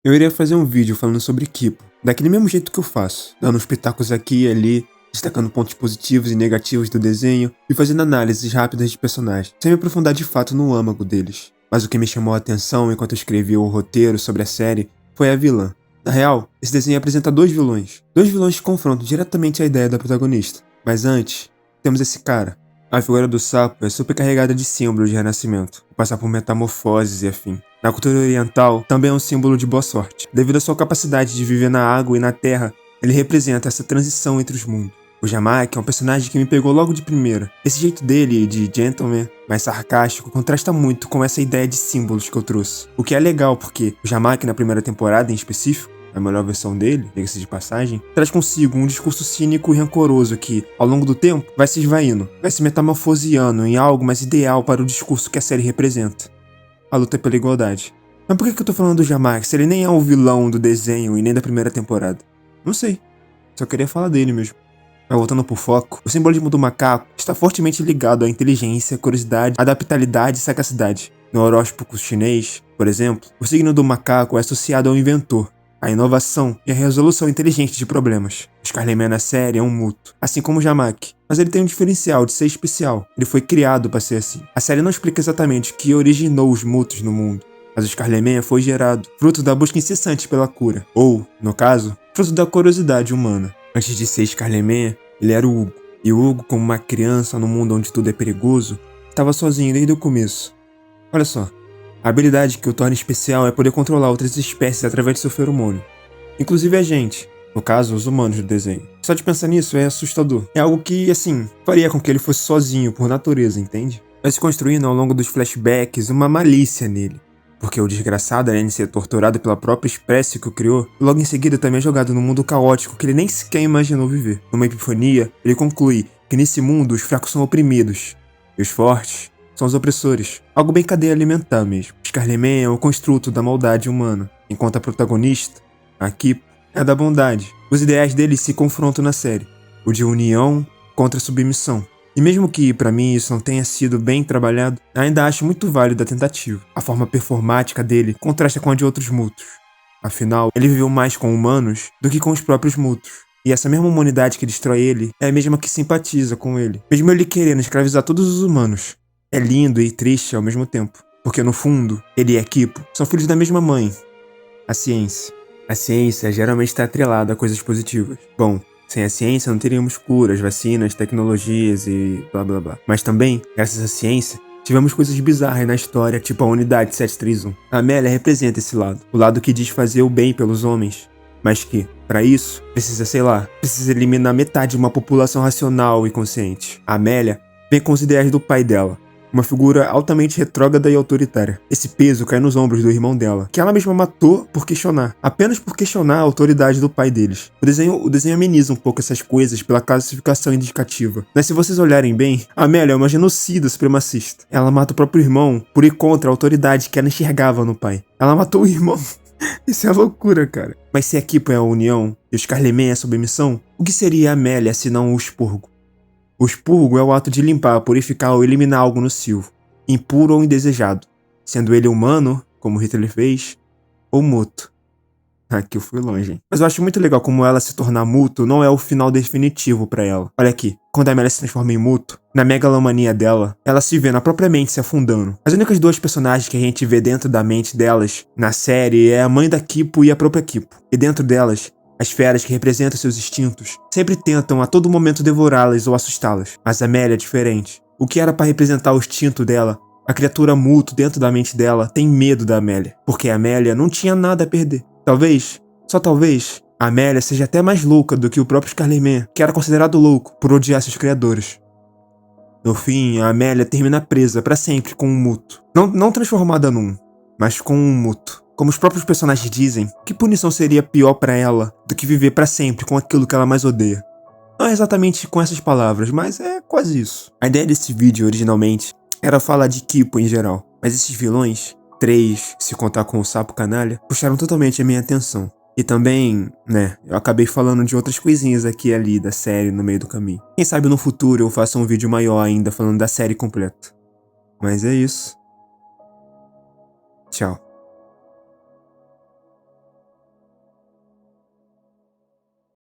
Eu iria fazer um vídeo falando sobre Kipo, daquele mesmo jeito que eu faço, dando uns pitacos aqui e ali, destacando pontos positivos e negativos do desenho e fazendo análises rápidas de personagens, sem me aprofundar de fato no âmago deles. Mas o que me chamou a atenção enquanto eu escrevia o roteiro sobre a série foi a vilã. Na real, esse desenho apresenta dois vilões que confrontam diretamente a ideia da protagonista. Mas antes, temos esse cara. A figura do sapo é super carregada de símbolos de renascimento, passar por metamorfoses e afim. Na cultura oriental, também é um símbolo de boa sorte. Devido à sua capacidade de viver na água e na terra, ele representa essa transição entre os mundos. O Jamaki é um personagem que me pegou logo de primeira. Esse jeito dele, de gentleman, mais sarcástico, contrasta muito com essa ideia de símbolos que eu trouxe. O que é legal porque o Jamaki na primeira temporada em específico, a melhor versão dele, diga-se de passagem, traz consigo um discurso cínico e rancoroso que, ao longo do tempo, vai se esvaindo, vai se metamorfoseando em algo mais ideal para o discurso que a série representa. A luta pela igualdade. Mas por que eu tô falando do Jamaki se ele nem é o vilão do desenho e nem da primeira temporada? Não sei. Só queria falar dele mesmo. Mas voltando pro foco, o simbolismo do macaco está fortemente ligado à inteligência, curiosidade, adaptabilidade e sagacidade. No horóscopo chinês, por exemplo, o signo do macaco é associado ao inventor, a inovação e a resolução inteligente de problemas. O Scarlet-Man na série é um muto, assim como o Jamaki, mas ele tem um diferencial de ser especial. Ele foi criado para ser assim. A série não explica exatamente o que originou os mutos no mundo, mas o Scarlet-Man foi gerado, fruto da busca incessante pela cura, ou, no caso, fruto da curiosidade humana. Antes de ser Scarlet-Man, ele era o Hugo. E o Hugo, como uma criança no mundo onde tudo é perigoso, estava sozinho desde o começo. Olha só. A habilidade que o torna especial é poder controlar outras espécies através de seu feromônio. Inclusive a gente, no caso, os humanos do desenho. Só de pensar nisso é assustador. É algo que, assim, faria com que ele fosse sozinho por natureza, entende? Vai se construindo ao longo dos flashbacks uma malícia nele. Porque o desgraçado, além de ser torturado pela própria espécie que o criou, logo em seguida também é jogado num mundo caótico que ele nem sequer imaginou viver. Numa epifania, ele conclui que nesse mundo os fracos são oprimidos e os fortes são os opressores. Algo bem cadeia alimentar mesmo. Scarlet-Man é o construto da maldade humana, enquanto a protagonista, a Kipo, é da bondade. Os ideais dele se confrontam na série, o de união contra submissão. E mesmo que, pra mim, isso não tenha sido bem trabalhado, ainda acho muito válido a tentativa. A forma performática dele contrasta com a de outros mutos. Afinal, ele viveu mais com humanos do que com os próprios mutos. E essa mesma humanidade que destrói ele é a mesma que simpatiza com ele, mesmo ele querendo escravizar todos os humanos. É lindo e triste ao mesmo tempo, porque no fundo, ele e a Kipo são filhos da mesma mãe, a ciência. A ciência geralmente está atrelada a coisas positivas. Bom, sem a ciência não teríamos curas, vacinas, tecnologias e blá blá blá. Mas também, graças à ciência, tivemos coisas bizarras na história, tipo a Unidade 731. A Amélia representa esse lado, o lado que diz fazer o bem pelos homens, mas que, para isso, precisa eliminar metade de uma população racional e consciente. A Amélia vem com os ideais do pai dela, uma figura altamente retrógrada e autoritária. Esse peso cai nos ombros do irmão dela, que ela mesma matou por questionar, apenas por questionar a autoridade do pai deles. O desenho ameniza um pouco essas coisas pela classificação indicativa. Mas se vocês olharem bem, a Amélia é uma genocida supremacista. Ela mata o próprio irmão por ir contra a autoridade que ela enxergava no pai. Ela matou o irmão. Isso é loucura, cara. Mas se a Kipo é a união e o Scarlet-Man é a submissão, o que seria a Amélia se não o expurgo? O expurgo é o ato de limpar, purificar ou eliminar algo nocivo, impuro ou indesejado, sendo ele humano, como Hitler fez, ou muto. Aqui eu fui longe, hein? Mas eu acho muito legal como ela se tornar muto não é o final definitivo pra ela. Olha aqui, quando a Amélia se transforma em muto, na megalomania dela, ela se vê na própria mente se afundando. As únicas duas personagens que a gente vê dentro da mente delas, na série, é a mãe da Kipo e a própria Kipo. E dentro delas, as feras que representam seus instintos sempre tentam a todo momento devorá-las ou assustá-las. Mas a Amélia é diferente. O que era para representar o instinto dela, a criatura muto dentro da mente dela tem medo da Amélia, porque a Amélia não tinha nada a perder. Talvez, só talvez, a Amélia seja até mais louca do que o próprio Scarlet-Man, que era considerado louco por odiar seus criadores. No fim, a Amélia termina presa para sempre com um muto. Não transformada num, mas com um muto. Como os próprios personagens dizem, que punição seria pior pra ela do que viver pra sempre com aquilo que ela mais odeia? Não é exatamente com essas palavras, mas é quase isso. A ideia desse vídeo, originalmente, era falar de Kipo em geral. Mas esses vilões, 3, se contar com o sapo canalha, puxaram totalmente a minha atenção. E também, eu acabei falando de outras coisinhas aqui e ali da série no meio do caminho. Quem sabe no futuro eu faça um vídeo maior ainda falando da série completa. Mas é isso. Tchau.